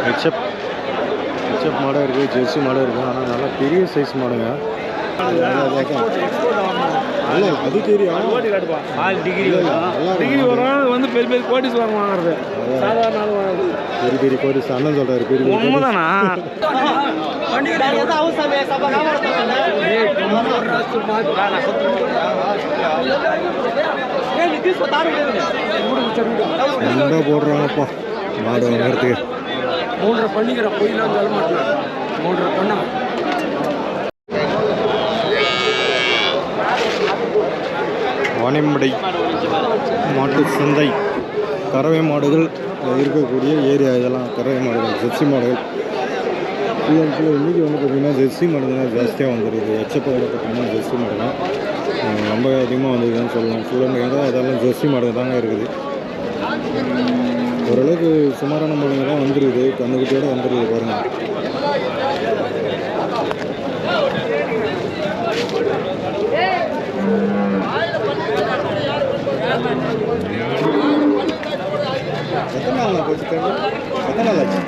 HF model இருக்குது, Jersey model இருக்குது. ஆனால் நல்லா பெரிய சைஸ் மாடுங்க. இல்லை அது தெரியும். டிகிரி வரும் வந்து பெரிய பெரிய கோட்டிஸ் வாங்குறது சாதாரண பெரிய பெரிய கோட்டிஸ் அண்ணன் சொல்கிறாரு. பெரிய உண்மைதானா? ரொம்ப போடுறாங்கப்பா மாடு வாங்குறதுக்கு. 3.5 பண்ணிக்கிற போயிலாம் சொல்ல மாட்டேன். 3.5 பண்ண வாணியம்படை மாட்டு சந்தை. கறவை மாடுகள் இருக்கக்கூடிய ஏரியா இதெல்லாம். கறவை மாடுகள், ஜெர்சி மாடுகள் இன்றைக்கி வந்து பார்த்திங்கன்னா ஜெர்சி மாடு தான் ஜாஸ்தியாக வந்துடுது. எச்சப்போட பார்த்திங்கன்னா ஜெர்சி மாடு தான் ரொம்ப அதிகமாக வந்ததுன்னு சொல்லலாம். ஃபுல்லாக அதெல்லாம் ஜெர்சி மாடு தாங்க இருக்குது. ஓரளவுக்கு சுமாரான மாடுங்க தான் வந்துடுது. கண்ணுக்குட்டியோடு வந்துடுது பாருங்கள். எத்தனை நாள் போச்சு? எத்தனை நாள் ஆச்சு?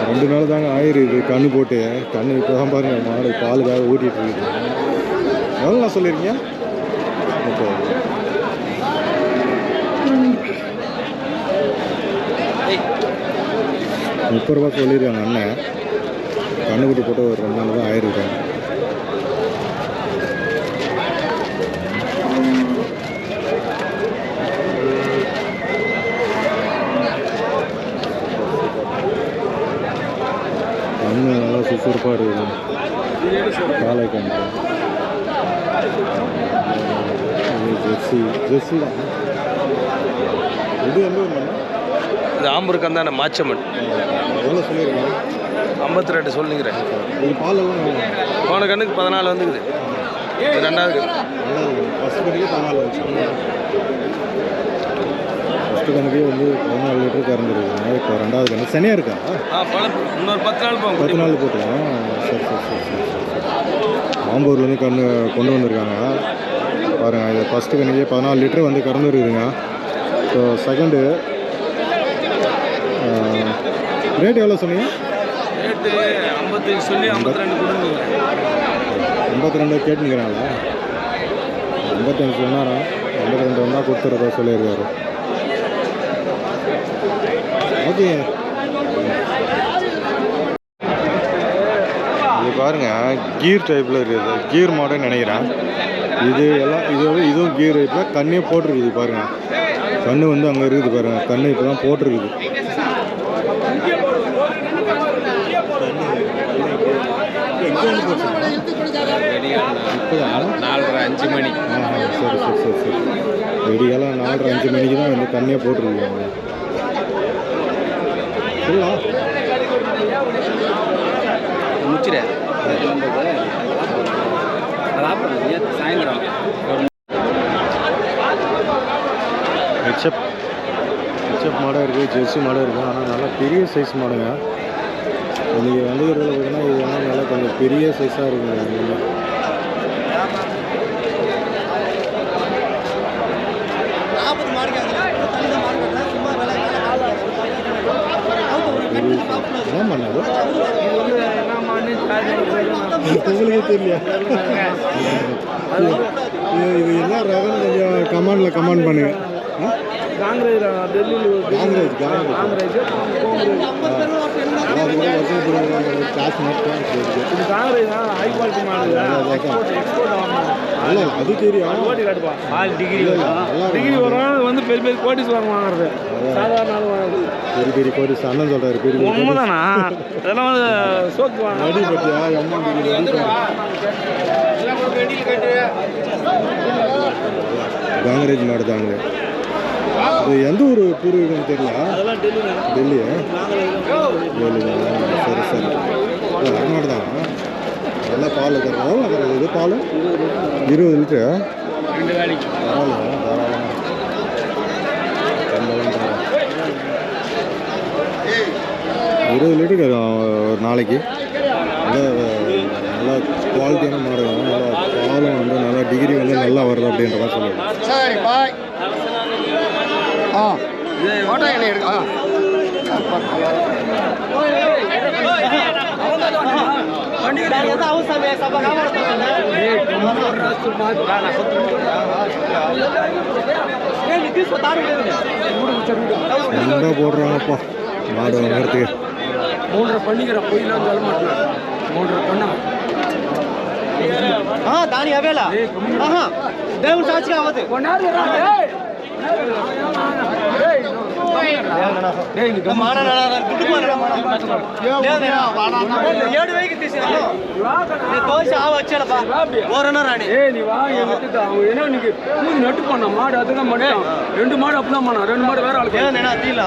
2 நாள் தாங்க ஆயிடுது கண்ணு போட்டு. கண்ணு இப்போ தான் பாருங்கள் மாடு பாலுக்காக ஊட்டிகிட்டு இருக்குது. எவ்வளோ நான் சொல்லியிருக்கீங்க? 30 ரூபா சொல்லியிருக்காங்க அண்ணன். கண்ணுக்குட்டி போட்டு ஒரு 2 நாள் தான் ஆயிருக்காங்க. கண்ணு நல்லா சுறுசுறுப்பாக இருக்குது. காலை கண்ணு ஜெர்சி தான். இது எந்த ஒரு மண்ணா? இது ஆம்பூருக்கு தானே மாச்சம்மன். எவ்வளோ சொல்லியிருக்கீங்க? 52 சொல்லிக்கிறேன். இது பாலெல்லாம் போன கண்ணுக்கு 14 வந்துக்குது. இது 2வது ஃபஸ்ட்டு கணக்கே 14 வந்துச்சு. ஃபஸ்ட்டு கணக்கே வந்து 14 லிட்டரு கறந்துருக்குங்க. இப்போ 2வது கணக்கு சனியாக இருக்கா? இன்னொரு 10 நாள் 10 நாள் போட்டுக்கலாம். சரி சரி சரி சரி சரி. ஆம்பூர்லேருந்து கொண்டு வந்திருக்காங்க பாருங்கள். இது ஃபஸ்ட்டு கணக்கே 14 லிட்டரு வந்து கறந்துருக்குதுங்க. ஸோ செகண்டு ரேட் எவ்வளோ சொன்னீங்க? ரேட்டு 55 சொல்லி 52 கொடுங்க. 52 கேட்டுங்கிறாங்களா? 55 சொன்னாரா? 52 ஒன்றா கொடுத்துறதா சொல்லியிருக்காரு. ஓகே, இது பாருங்கள் கீர் டைப்பில் இருக்குது. கீர் மாடல்னு நினைக்கிறேன். இது எல்லாம் இதுவும் கீர் டைப்பில் கண்ணே போட்டிருக்குது பாருங்கள். கண்ணு வந்து அங்கே இருக்குது பாருங்கள். கண்ணு இப்போ தான் போட்டிருக்குது. இப்போதான் 4:30-5 மணி. சரி சரி சரி சரி. வெடியெல்லாம் 4:30-5 மணிக்கு தான் வந்து தண்ணியாக போட்டிருக்காங்க. முடிச்சிட சாயந்தரம். ஹெச்எப் மாடல் இருக்குது, ஜெர்சி மாடல் இருக்குது. ஆனால் நல்லா பெரிய சைஸ் மாடுங்க. இன்றைக்கி வந்துக்கிறதுல பார்த்தீங்கன்னா இதெல்லாம் நல்லா கொஞ்சம் பெரிய சைஸாக இருக்குங்க. என்ன பண்ணாது உங்களுக்கே தெரியல. இது என்ன ரகம் கொஞ்சம் கமெண்ட் பண்ணுங்க. Congress high quality model. அது தெரியும். டிகிரி வரும் வந்து பெரிய பெரிய கோட்டிஸ் வாங்குறது சாதாரண பெரிய பெரிய கோட்டிஸ் அண்ணன் சொல்கிறாரு. பெரிய உண்மைதானா? அதெல்லாம் வந்து சோக்கு வாங்க அடி பற்றியா காங்கிரேஜ் மாடு தாங்க. இது எந்த ஒரு பூர்வீகம் தெரியல. டெல்லியா? சரி சரி. மாடு தான். நல்லா பால் தர்றோம். இது பால் 20 லிட்டரு. பரவாயில்ல தாராளமாக 20 லிட்டருக்கு ஒரு நாளைக்கு. நல்லா குவாலிட்டியான மாடு. நல்லா பாலும் வந்து நல்லா டிகிரி வந்து நல்லா வருது அப்படின்றதான் சொல்லுவேன். ஃபோட்டோ என்ன எடுக்க ரொம்ப போடுறாங்கப்பா மாடு வாங்குறதுக்கு 3.5 பண்ணிக்கிறேன் போயிலாம் சொல்ல மாட்டேன் 3.5 பண்ணா దాని అవేలా దేవుడు సాక్షిగా అవ్వదు ఏడు వేకి తీసాను தோசை வச்சலப்பா ஓரனா ராணி நீ வா என்கிட்ட அவன் என்ன நீங்க பூதி நட்டு பண்ண மாடு அதுதான் மட்டும் 2 மாடு அப்பதான் பண்ணா 2 மாடு வேற ஆளுக்கு ஏன் என்ன தீல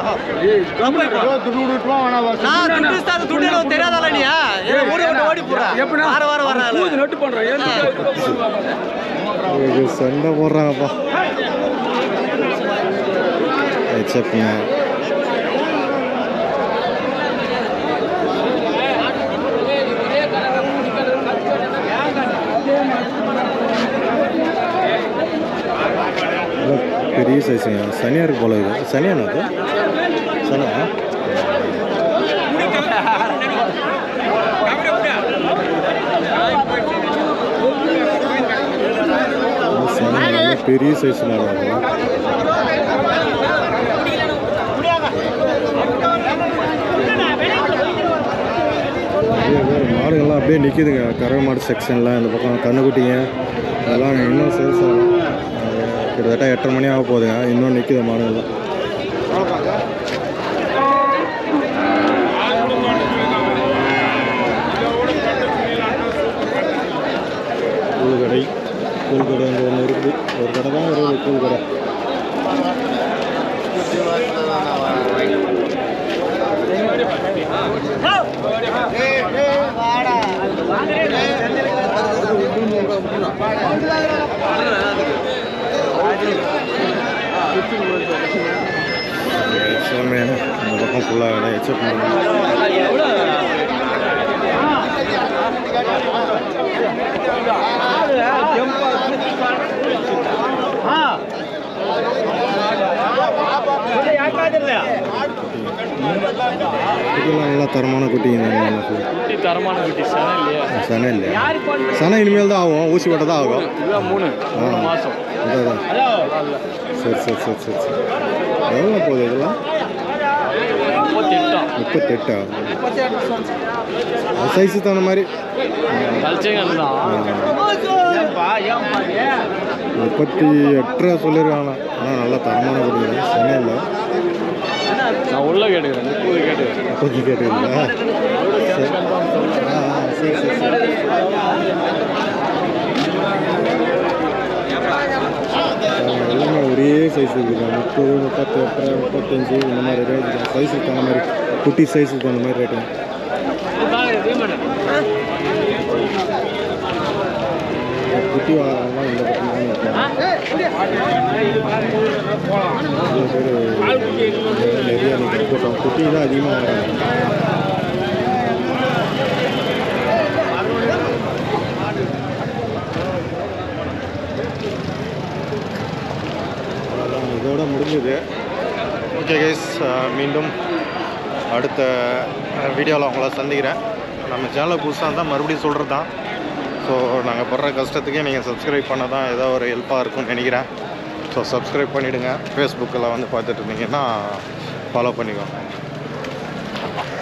ஏய் கம்பெனி நான் துட்டுஸ்தாது துட்டேல தெரியாதல நீ என்ன ஊரு விட்டு ஓடி போறா எப்பனா வார வரால பூதி நட்டு பண்றேன் ஏன் சண்டை போடுறாங்கப்பா ஹெச்எப்ங்க பெரிய சைஸுங்க சனியாக இருக்கு போல இது சனியானா அது சனியா பெரிய சைஸ் மாடுகள்லாம் அப்படியே நிற்கிதுங்க கறவை மாடு செக்ஷனில் இந்த பக்கம் கண்ணுக்குட்டிங்க அதெல்லாம் இன்னும் சேல்ஸ் ஆகும் கிட்டத்தட்ட 8:30 மணி ஆக போகுதுங்க இன்னும் நிற்கிது மாடுகள்லாம் கூழ்கடை கூழ்கடை அங்கே ஒன்று இருக்குது ஒரு கடை தான் வருது கூழ்கடை எல்லாமே இந்த பக்கம் ஃபுல்லாக எச்சப் குட்டிலாம் நல்லா தரமான குட்டிங்க தரமான குட்டி சனை இல்லையா சனை இல்லையா சனை இனிமேல் தான் ஆகும் ஊசி போட்டால் தான் ஆகும் இதுதான் 3 மாதம் அதான் சரி சரி சரி சரி சரி எவ்வளோ போகுது இதெல்லாம் 38 சைஸு தகுந்த மாதிரி 38 சொல்லியிருக்காங்க ஆனால் நல்லா தரமான குட்டி சனை இல்லை நான் உள்ள கேட்டுக்கிறேன் 30 கேட்டுக்கிறேன் சரி சரி சரி எல்லாமே ஒரே சைஸ் இருக்குது 30, 38, 35 இந்த மாதிரி ரேட் சைஸுக்கு தகுந்த மாதிரி குட்டி சைஸுக்கு தகுந்த மாதிரி ரேட்டுங்க குட்டி வாங்கலாம் இந்த பக்கம் தான் நிறைய போட்டோம் குட்டி தான் அதிகமாக வாங்குறாங்க இதோட முடிஞ்சது ஓகே கைஸ் மீண்டும் அடுத்த வீடியோவில் உங்களை சந்திக்கிறேன் நம்ம சேனலை புதுசாக இருந்தால் மறுபடியும் சொல்கிறது தான் ஸோ நாங்கள் படுற கஷ்டத்துக்கே நீங்கள் சப்ஸ்கிரைப் பண்ண தான் ஏதோ ஒரு ஹெல்ப்பாக இருக்கும்னு நினைக்கிறேன் ஸோ சப்ஸ்கிரைப் பண்ணிவிடுங்க ஃபேஸ்புக்கில் வந்து பார்த்துட்டு இருந்தீங்கன்னா ஃபாலோ பண்ணிக்கோங்க